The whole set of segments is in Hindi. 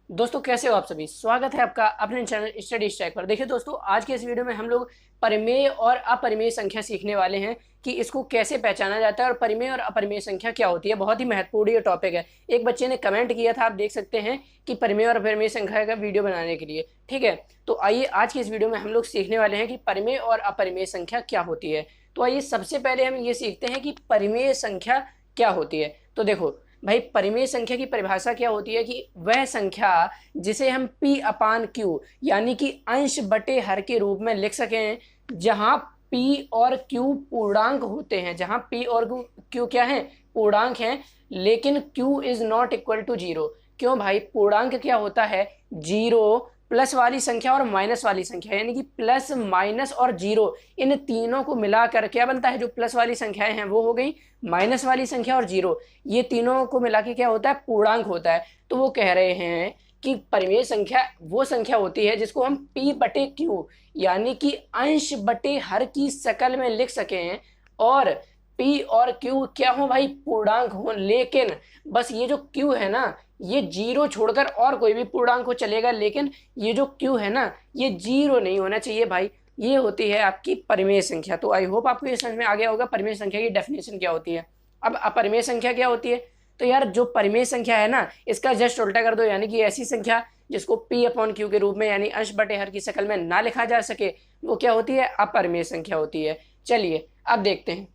दोस्तों कैसे हो आप सभी। स्वागत है आपका अपने चैनल स्टडी स्टैक पर। देखिए दोस्तों, आज के इस वीडियो में हम लोग परिमेय और अपरिमेय संख्या सीखने वाले हैं कि इसको कैसे पहचाना जाता है और परिमेय और अपरिमेय संख्या क्या होती है। बहुत ही महत्वपूर्ण ये टॉपिक है। एक बच्चे ने कमेंट किया था, आप देख सकते हैं, कि परिमेय और अपरिमेय संख्या का वीडियो बनाने के लिए। ठीक है, तो आइए आज की इस वीडियो में हम लोग सीखने वाले हैं कि परिमेय और अपरिमेय संख्या क्या होती है। तो आइए सबसे पहले हम ये सीखते हैं कि परिमेय संख्या क्या होती है। तो देखो भाई, परिमेय संख्या की परिभाषा क्या होती है कि वह संख्या जिसे हम p अपान q यानी कि अंश बटे हर के रूप में लिख सकें, जहां p और q पूर्णांक होते हैं। जहां p और q क्या है, पूर्णांक हैं, लेकिन q is not equal to zero. क्यों भाई, पूर्णांक क्या होता है, जीरो, प्लस वाली संख्या और माइनस वाली संख्या, यानी कि प्लस माइनस और जीरो, इन तीनों को मिलाकर क्या बनता है। जो प्लस वाली संख्याएं हैं वो हो गई माइनस वाली संख्या और जीरो, ये तीनों को मिला के क्या होता है, पूर्णांक होता है। तो वो कह रहे हैं कि परिमेय संख्या वो संख्या होती है जिसको हम p बटे q यानी कि अंश बटे हर की शकल में लिख सकें, और p और q क्या हो भाई, पूर्णांक हो। लेकिन बस ये जो q है ना, ये जीरो छोड़कर और कोई भी पूर्णांक हो चलेगा, लेकिन ये जो q है ना, ये जीरो नहीं होना चाहिए भाई। ये होती है आपकी परिमेय संख्या। तो आई होप आपको ये समझ में आ गया होगा परिमेय संख्या की डेफिनेशन क्या होती है। अब अपरिमेय संख्या क्या होती है, तो यार जो परिमेय संख्या है ना, इसका जस्ट उल्टा कर दो, यानी कि ऐसी संख्या जिसको p अपॉन q के रूप में यानी अंश बटे हर की शकल में ना लिखा जा सके, वो क्या होती है, अपरिमेय संख्या होती है। चलिए अब देखते हैं,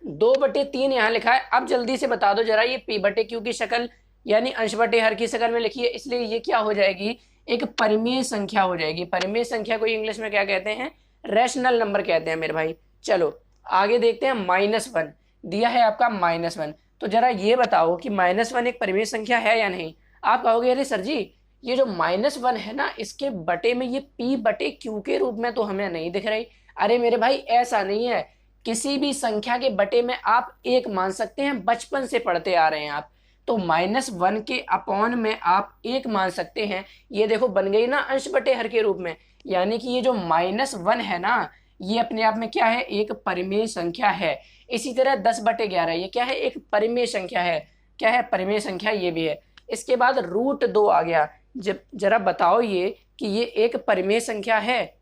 2/3 यहाँ लिखा है। अब जल्दी से बता दो जरा, ये p बटे q की शक्ल यानी अंश बटे हर की शकल में लिखी है, इसलिए ये क्या हो जाएगी, एक परिमेय संख्या हो जाएगी। परिमेय संख्या को इंग्लिश में क्या कहते हैं, रैशनल नंबर कहते हैं मेरे भाई। चलो आगे देखते हैं। -1 दिया है आपका, -1। तो जरा ये बताओ कि -1 एक परिमेय संख्या है या नहीं। आप कहोगे अरे सर जी, ये जो -1 है ना, इसके बटे में ये p बटे q के रूप में तो हमें नहीं दिख रही। अरे मेरे भाई ऐसा नहीं है, किसी भी संख्या के बटे में आप एक मान सकते हैं, बचपन से पढ़ते आ रहे हैं आप। तो -1 के अपॉन में आप एक मान सकते हैं। ये देखो बन गई ना अंश बटे हर के रूप में, यानी कि ये जो -1 है ना, ये अपने आप में क्या है, एक परिमेय संख्या है। इसी तरह 10/11 ये क्या है, एक परिमेय संख्या है। क्या है, परिमेय संख्या ये भी है। इसके बाद √2 आ गया। जब जरा बताओ ये कि ये एक परिमेय संख्या है।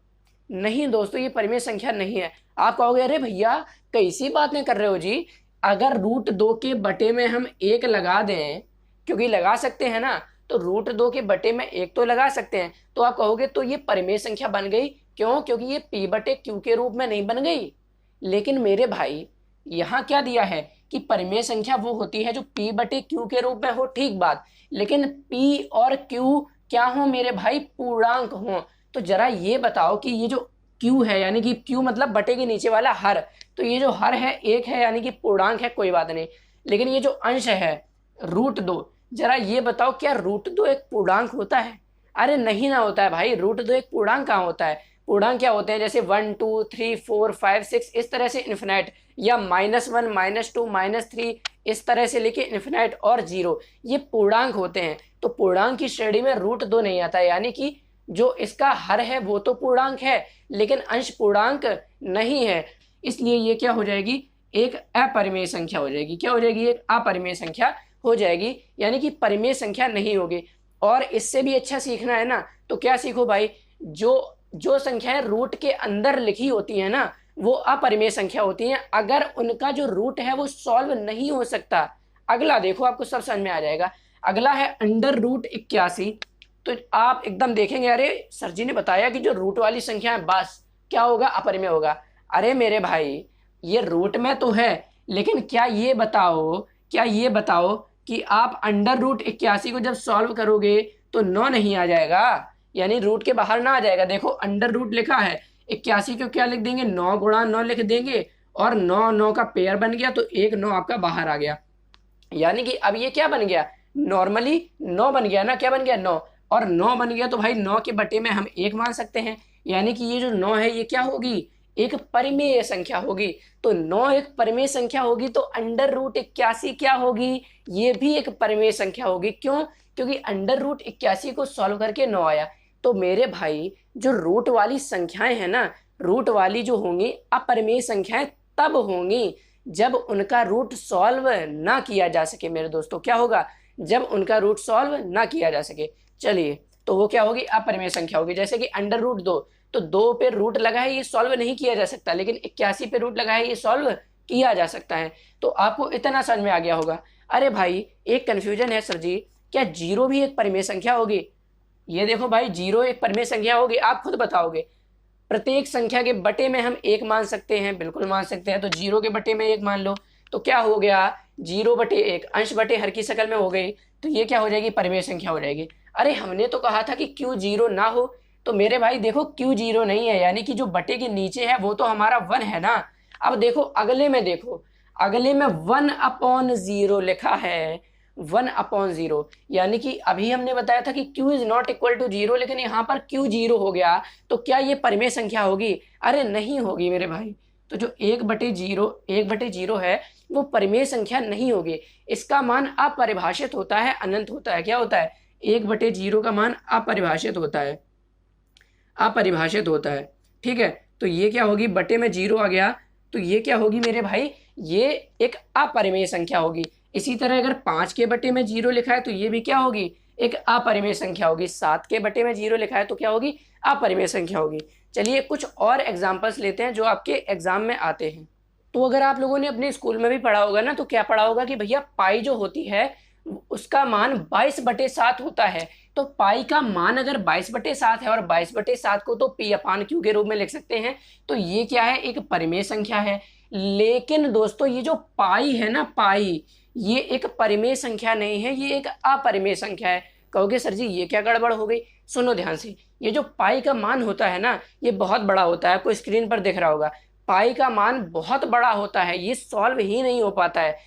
नहीं दोस्तों, ये परिमेय संख्या नहीं है। आप कहोगे अरे भैया कैसी बातें कर रहे हो जी, अगर √2 के बटे में हम एक लगा दें, क्योंकि लगा सकते हैं ना, तो √2 के बटे में एक तो लगा सकते हैं, तो आप कहोगे तो ये परिमेय संख्या बन गई। क्यों, क्योंकि ये p बटे q के रूप में नहीं बन गई। लेकिन मेरे भाई यहाँ क्या दिया है कि परिमेय संख्या वो होती है जो p बटे q के रूप में हो, ठीक बात, लेकिन p और q क्या हो मेरे भाई, पूर्णांक हो। तो जरा ये बताओ कि ये जो q है, यानी कि q मतलब बटे के नीचे वाला हर, तो ये जो हर है एक है, यानी कि पूर्णांक है, कोई बात नहीं। लेकिन ये जो अंश है √2, जरा ये बताओ क्या √2 एक पूर्णांक होता है। अरे नहीं ना होता है भाई, √2 एक पूर्णांक कहाँ होता है। पूर्णांक क्या होते हैं, जैसे 1 2 3 4 5 6 इस तरह से इन्फिनाइट, या -1 -2 -3 इस तरह से लेके इन्फिनाइट और 0, ये पूर्णांक होते हैं। तो पूर्णांक की श्रेणी में √2 नहीं आता, यानी कि जो इसका हर है वो तो पूर्णांक है, लेकिन अंश पूर्णांक नहीं है। इसलिए ये क्या हो जाएगी, एक अपरिमेय संख्या हो जाएगी। क्या हो जाएगी, एक अपरिमेय संख्या हो जाएगी, यानी कि परिमेय संख्या नहीं होगी। और इससे भी अच्छा सीखना है ना, तो क्या सीखो भाई, जो जो संख्याएं रूट के अंदर लिखी होती हैं ना, वो अपरिमेय संख्या होती हैं, अगर उनका जो रूट है वो सॉल्व नहीं हो सकता। अगला देखो, आपको सब समझ में आ जाएगा। अगला है √81। तो आप एकदम देखेंगे अरे सर जी ने बताया कि जो रूट वाली संख्या है बस क्या होगा, अपरिमेय होगा। अरे मेरे भाई ये रूट में तो है, लेकिन क्या ये बताओ कि आप √81 को जब सॉल्व करोगे तो 9 नहीं आ जाएगा, यानी रूट के बाहर ना आ जाएगा। देखो अंडर रूट लिखा है, 81 को क्या लिख देंगे, 9 गुणा 9 लिख देंगे, और 9 9 का पेयर बन गया, तो एक 9 आपका बाहर आ गया। यानी कि अब ये क्या बन गया, नॉर्मली 9 बन गया ना, क्या बन गया, 9, और 9 बन गया तो भाई 9 के बटे में हम एक मान सकते हैं, यानी कि ये जो 9 है ये क्या होगी, एक परिमेय संख्या होगी। तो 9 एक परिमेय संख्या होगी, तो √81 क्या होगी, ये भी एक परिमेय संख्या होगी। क्यों, क्योंकि √81 को सॉल्व करके 9 आया। तो मेरे भाई जो रूट वाली संख्याएं हैं ना, रूट वाली जो होंगी अपरिमेय संख्याएं तब होंगी जब उनका रूट सॉल्व ना किया जा सके। मेरे दोस्तों क्या होगा, जब उनका रूट सॉल्व ना किया जा सके। चलिए, तो वो क्या होगी, अपरिमेय संख्या होगी। जैसे कि अंडर रूट 2, तो 2 पे रूट लगा है, ये सॉल्व नहीं किया जा सकता, लेकिन 81 पे रूट लगा है, ये सॉल्व किया जा सकता है। तो आपको इतना समझ में आ गया होगा। अरे भाई, एक कन्फ्यूजन है सर जी, क्या जीरो भी एक परिमेय संख्या होगी? ये देखो भाई, जीरो एक परिमेय संख्या होगी, आप खुद बताओगे। प्रत्येक संख्या के बटे में हम एक मान सकते हैं, बिल्कुल मान सकते हैं। तो जीरो के बटे में एक मान लो, तो क्या हो गया, 0/1 अंश बटे हर की शकल में हो गई, तो ये क्या हो जाएगी, परिमेय संख्या हो जाएगी। अरे हमने तो कहा था कि क्यों जीरो ना हो, तो मेरे भाई देखो क्यों जीरो नहीं है, यानी कि जो बटे के नीचे है वो तो हमारा 1 है ना। अब देखो अगले में, देखो अगले में 1/0 लिखा है, 1/0, यानी कि अभी हमने बताया था कि q is not equal to 0, लेकिन यहाँ पर q 0 हो गया, तो क्या ये परिमेय संख्या होगी? अरे नहीं होगी मेरे भाई। तो जो 1/0 है वो परिमेय संख्या नहीं होगी। इसका मान अपरिभाषित होता है, अनंत होता है। क्या होता है? 1/0 का मान अपरिभाषित होता है, अपरिभाषित होता है। ठीक है, तो ये क्या होगी, बटे में 0 आ गया, तो ये क्या होगी मेरे भाई, ये एक अपरिमेय संख्या होगी। इसी तरह अगर 5 के बटे में 0 लिखा है तो ये भी क्या होगी, एक अपरिमेय संख्या होगी। 7 के बटे में 0 लिखा है तो क्या होगी, अपरिमेय संख्या होगी। चलिए कुछ और एग्जाम्पल्स लेते हैं जो आपके एग्जाम में आते हैं। तो अगर आप लोगों ने अपने स्कूल में भी पढ़ा होगा ना, तो क्या पढ़ा होगा कि भैया पाई जो होती है उसका मान 22/7 होता है। तो पाई का मान अगर 22/7 है और 22/7 को तो p/q के रूप में लिख सकते हैं, तो ये क्या है, एक परिमेय संख्या है। लेकिन दोस्तों ये जो पाई है ना, पाई, ये एक परिमेय संख्या नहीं है, ये एक अपरिमेय संख्या है। कहोगे सर जी ये क्या गड़बड़ हो गई? सुनो ध्यान से, ये जो पाई का मान होता है ना, ये बहुत बड़ा होता है, आपको स्क्रीन पर दिख रहा होगा। पाई का मान बहुत बड़ा होता है, ये सॉल्व ही नहीं हो पाता है।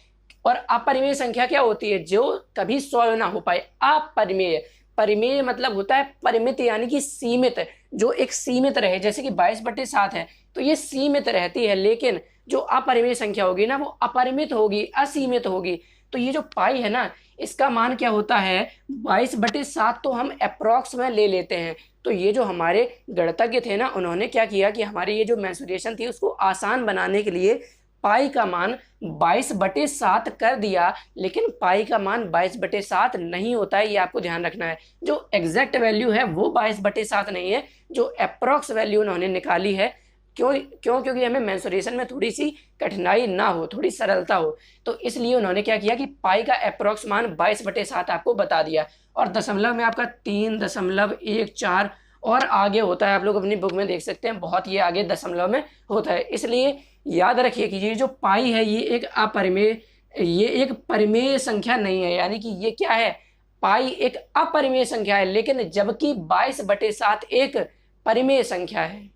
और अपरिमेय संख्या क्या होती है, जो कभी सॉल्व ना हो पाए, अपरिमेय। परिमेय मतलब होता है परिमित, यानी कि सीमित, जो एक सीमित रहे। जैसे कि 22/7 है तो ये सीमित रहती है, लेकिन जो अपरिमेय संख्या होगी ना वो अपरिमित होगी, असीमित होगी। तो ये जो पाई है ना, इसका मान क्या होता है, 22/7 तो हम अप्रॉक्स में ले लेते हैं। तो ये जो हमारे गणितज्ञ थे ना, उन्होंने क्या किया कि हमारी ये जो मेंसुरेशन थी उसको आसान बनाने के लिए पाई का मान 22/7 कर दिया। लेकिन पाई का मान 22/7 नहीं होता है, ये आपको ध्यान रखना है। जो एग्जैक्ट वैल्यू है वो 22/7 नहीं है, जो अप्रॉक्स वैल्यू उन्होंने निकाली है। क्योंकि हमें मेंसुरेशन में थोड़ी सी कठिनाई ना हो, थोड़ी सरलता हो, तो इसलिए उन्होंने क्या किया कि पाई का अप्रॉक्स मान 22/7 आपको बता दिया। और दशमलव में आपका 3.14 और आगे होता है, आप लोग अपनी बुक में देख सकते हैं, बहुत ये आगे दशमलव में होता है। इसलिए याद रखिए कि ये जो पाई है ये एक अपरिमेय, ये एक परिमेय संख्या नहीं है, यानी कि ये क्या है, पाई एक अपरिमेय संख्या है, लेकिन जबकि 22/7 एक परिमेय संख्या है।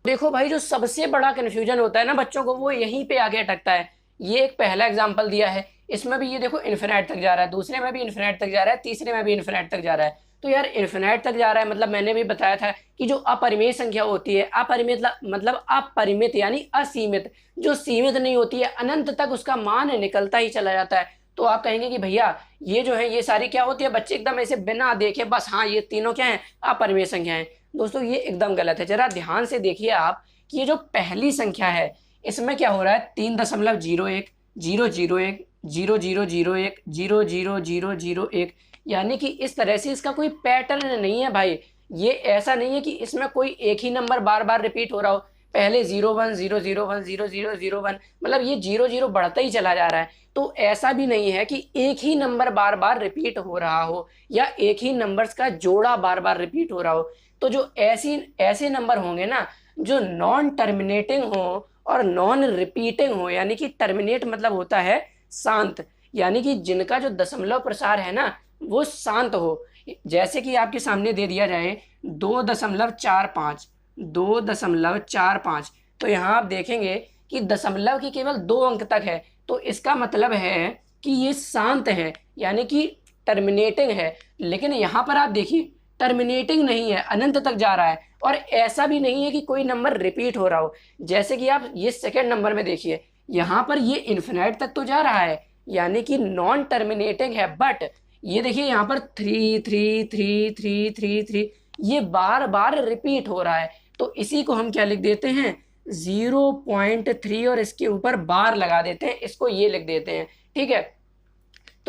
देखो भाई, जो सबसे बड़ा कन्फ्यूजन होता है ना बच्चों को, वो यहीं पे आगे अटकता है। ये एक पहला एग्जाम्पल दिया है, इसमें भी ये देखो इन्फिनाइट तक जा रहा है, दूसरे में भी इन्फिनाइट तक जा रहा है, तीसरे में भी इन्फिनाइट तक जा रहा है। तो यार इन्फिनाइट तक जा रहा है मतलब मैंने भी बताया था कि जो अपरिमेय संख्या होती है, अपरिमित मतलब अपरिमित यानी असीमित, जो सीमित नहीं होती है, अनंत तक उसका मान निकलता ही चला जाता है। तो आप कहेंगे कि भैया ये जो है ये सारी क्या होती है, बच्चे एकदम ऐसे बिना देखे बस हाँ ये तीनों क्या है, अपरिमेय संख्या है। दोस्तों ये एकदम गलत है। जरा ध्यान से देखिए आप कि ये जो पहली संख्या है इसमें क्या हो रहा है, 3.01 001 0001 00001, यानी कि इस तरह से इसका कोई पैटर्न नहीं है भाई। ये ऐसा नहीं है कि इसमें कोई एक ही नंबर बार बार रिपीट हो रहा हो, पहले 01 001 0001, मतलब ये 00 बढ़ता ही चला जा रहा है। तो ऐसा भी नहीं है कि एक ही नंबर बार बार रिपीट हो रहा हो या एक ही नंबर्स का जोड़ा बार बार रिपीट हो रहा हो। तो जो ऐसे नंबर होंगे ना जो नॉन टर्मिनेटिंग हो और नॉन रिपीटिंग हो, यानी कि टर्मिनेट मतलब होता है शांत, यानी कि जिनका जो दशमलव प्रसार है ना वो शांत हो। जैसे कि आपके सामने दे दिया जाए 2.45 2.45, तो यहाँ आप देखेंगे कि दशमलव की केवल 2 अंक तक है, तो इसका मतलब है कि ये शांत है, यानी कि टर्मिनेटिंग है। लेकिन यहाँ पर आप देखिए टर्मिनेटिंग नहीं है, अनंत तक जा रहा है। और ऐसा भी नहीं है कि कोई नंबर रिपीट हो रहा हो, जैसे कि आप ये सेकेंड नंबर में देखिए, यहाँ पर ये इन्फिनाइट तक तो जा रहा है, यानी कि नॉन टर्मिनेटिंग है। बट ये देखिए यहाँ पर 3 3 3 3 3 3 ये बार बार रिपीट हो रहा है, तो इसी को हम क्या लिख देते हैं, 0.3 और इसके ऊपर बार लगा देते हैं, इसको ये लिख देते हैं। ठीक है,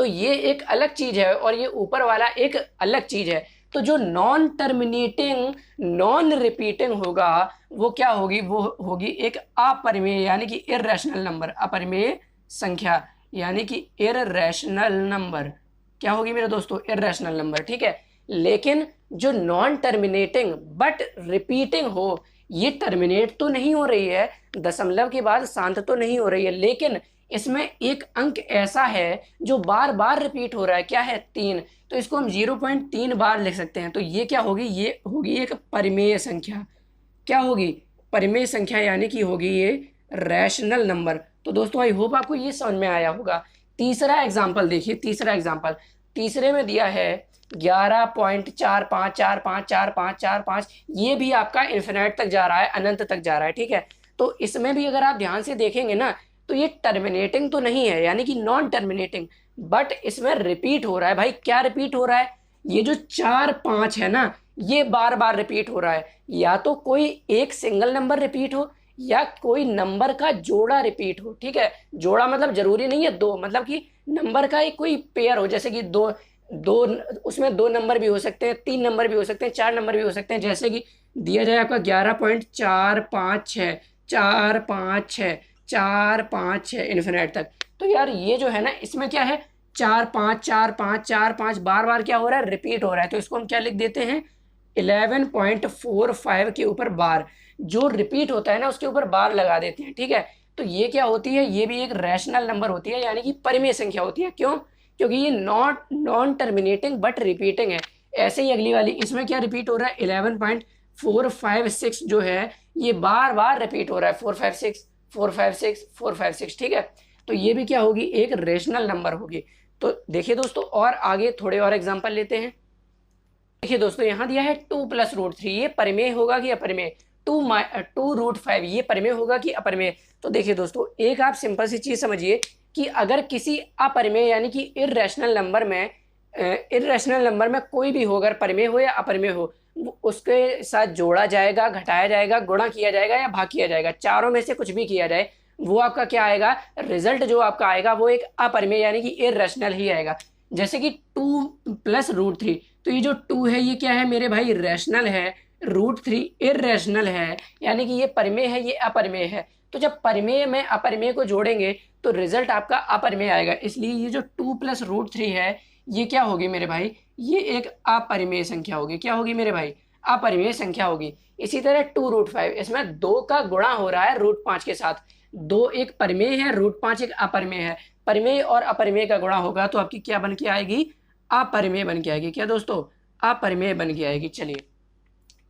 तो ये एक अलग चीज है और ये ऊपर वाला एक अलग चीज है। तो जो नॉन टर्मिनेटिंग नॉन रिपीटिंग होगा वो क्या होगी, वो होगी एक अपरिमेय यानी कि इर्रेशनल नंबर, अपरिमेय संख्या यानी कि इर्रेशनल नंबर। क्या होगी मेरे दोस्तों, इर्रेशनल नंबर, ठीक है। लेकिन जो नॉन टर्मिनेटिंग बट रिपीटिंग हो, ये टर्मिनेट तो नहीं हो रही है, दशमलव के बाद शांत तो नहीं हो रही है, लेकिन इसमें एक अंक ऐसा है जो बार बार रिपीट हो रहा है, क्या है, 3। तो इसको हम 0.3 बार लिख सकते हैं। तो ये क्या होगी, ये होगी एक परिमेय संख्या। क्या होगी, परिमेय संख्या यानी कि होगी ये रैशनल नंबर। तो दोस्तों आई होप आपको ये समझ में आया होगा। तीसरा एग्जाम्पल देखिए, तीसरा एग्जाम्पल, तीसरे में दिया है 11.45454545, ये भी आपका इन्फिनिट तक जा रहा है, अनंत तक जा रहा है, ठीक है। तो इसमें भी अगर आप ध्यान से देखेंगे ना तो ये टर्मिनेटिंग तो नहीं है यानी कि नॉन टर्मिनेटिंग, बट इसमें रिपीट हो रहा है। भाई क्या रिपीट हो रहा है, ये जो 4 5 है ना ये बार बार रिपीट हो रहा है। या तो कोई एक सिंगल नंबर रिपीट हो या कोई नंबर का जोड़ा रिपीट हो, ठीक है। जोड़ा मतलब जरूरी नहीं है दो, मतलब कि नंबर का एक कोई पेयर हो, जैसे कि दो दो उसमें 2 नंबर भी हो सकते हैं, 3 नंबर भी हो सकते हैं, 4 नंबर भी हो सकते हैं। जैसे कि दिया जाए आपका 11.456 456 456 इन्फिनिट तक। तो यार ये जो है ना इसमें क्या है, 4 5 4 5 4 5 बार बार क्या हो रहा है, रिपीट हो रहा है। तो इसको हम क्या लिख देते हैं, 11.45 के ऊपर बार, जो रिपीट होता है ना उसके ऊपर बार लगा देते हैं, ठीक है। तो ये क्या होती है, ये भी एक रैशनल नंबर होती है यानी कि परिमेय संख्या होती है। क्यों, क्योंकि ये नॉन टर्मिनेटिंग बट रिपीटिंग है। ऐसे ही अगली वाली, इसमें क्या रिपीट हो रहा है, 11.456 जो है ये बार बार रिपीट हो रहा है, 456 456 456, ठीक है। तो ये भी क्या होगी, एक रेशनल नंबर होगी। तो देखिए दोस्तों और आगे थोड़े और एग्जांपल लेते हैं। देखिए दोस्तों यहाँ दिया है 2 + √3, ये परिमेय होगा कि अपरिमेय। 2 √5 ये परिमेय होगा कि अपरिमेय। तो देखिए दोस्तों एक आप सिंपल सी चीज समझिए कि अगर किसी अपरिमेय यानी कि इर्रेशनल नंबर में कोई भी हो, अगर परिमेय हो या अपरिमेय हो, उसके साथ जोड़ा जाएगा, घटाया जाएगा, गुणा किया जाएगा या भाग किया जाएगा, चारों में से कुछ भी किया जाए, वो आपका क्या आएगा, रिजल्ट जो आपका आएगा वो एक अपरिमेय यानी कि इर्रेशनल ही आएगा। जैसे कि 2 + √3, तो ये जो 2 है ये क्या है मेरे भाई, रैशनल है, √3 इर्रेशनल है, यानी कि ये परिमेय है, ये अपरिमेय है। तो जब परिमेय में अपरिमेय को जोड़ेंगे तो रिजल्ट आपका अपरिमेय आएगा। इसलिए ये जो 2 + √3 है ये क्या होगी मेरे भाई, ये एक अपरिमेय संख्या होगी। क्या होगी मेरे भाई, अपरिमेय संख्या होगी। इसी तरह 2 √5, इसमें 2 का गुणा हो रहा है √5 के साथ। 2 एक परिमेय है, √5 एक अपरिमेय है। परिमेय और अपरिमेय का गुणा होगा तो आपकी क्या बन के आएगी, अपरिमेय बन के आएगी। क्या दोस्तों, अपरिमेय बन के आएगी। चलिए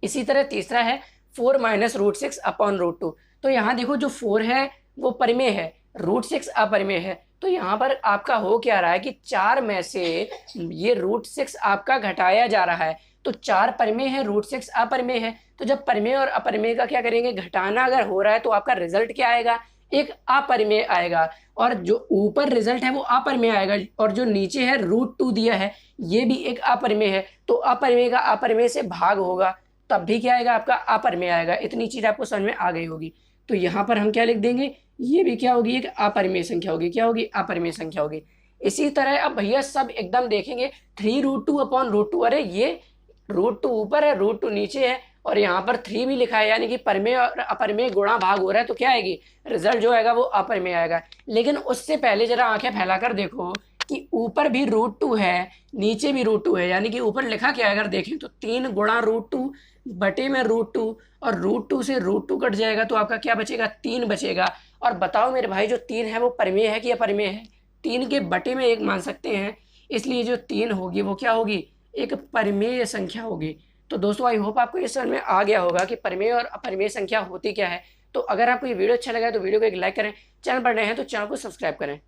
इसी तरह तीसरा है 4 - √6/√2। तो यहाँ देखो जो 4 है वो परिमेय है, √6 अपरिमेय है। तो यहाँ पर आपका हो क्या रहा है कि 4 में से ये √6 आपका घटाया जा रहा है। तो 4 परिमेय है, √6 अपरिमेय है। तो जब परिमेय और अपरिमेय का क्या करेंगे, घटाना अगर हो रहा है तो आपका रिजल्ट क्या आएगा, एक अपरिमेय आएगा। और जो ऊपर रिजल्ट है वो अपरिमेय आएगा, और जो नीचे है √2 दिया है ये भी एक अपरिमेय है। तो अपरिमेय का अपरिमेय से भाग होगा तब भी क्या आएगा, आपका अपरिमेय आएगा। इतनी चीज आपको समझ में आ गई होगी। तो यहाँ पर हम क्या लिख देंगे, ये भी क्या होगी, एक अपरिमेय संख्या होगी। क्या होगी, अपरिमेय संख्या होगी। इसी तरह अब भैया सब एकदम देखेंगे 3√2/√2, अरे ये √2 ऊपर है, √2 नीचे है, और यहाँ पर 3 भी लिखा है, यानी कि परिमेय और अपरिमेय गुणा भाग हो रहा है। तो क्या आएगी, रिजल्ट जो आएगा वो अपरिमेय आएगा। लेकिन उससे पहले जरा आंखें फैलाकर देखो कि ऊपर भी √2 है, नीचे भी √2 है, यानी कि ऊपर लिखा क्या है, अगर देखें तो 3 × √2 बटे में √2, और √2 से √2 कट जाएगा तो आपका क्या बचेगा, 3 बचेगा। और बताओ मेरे भाई जो 3 है वो परिमेय है कि अपरिमेय है, 3 के बटे में 1 मान सकते हैं, इसलिए जो 3 होगी वो क्या होगी, एक परिमेय संख्या होगी। तो दोस्तों आई होप आपको इस समझ में आ गया होगा कि परिमेय और अपरिमेय संख्या होती क्या है। तो अगर आपको ये वीडियो अच्छा लगा है तो वीडियो को एक लाइक करें, चैनल पर नए हैं तो चैनल को सब्सक्राइब करें।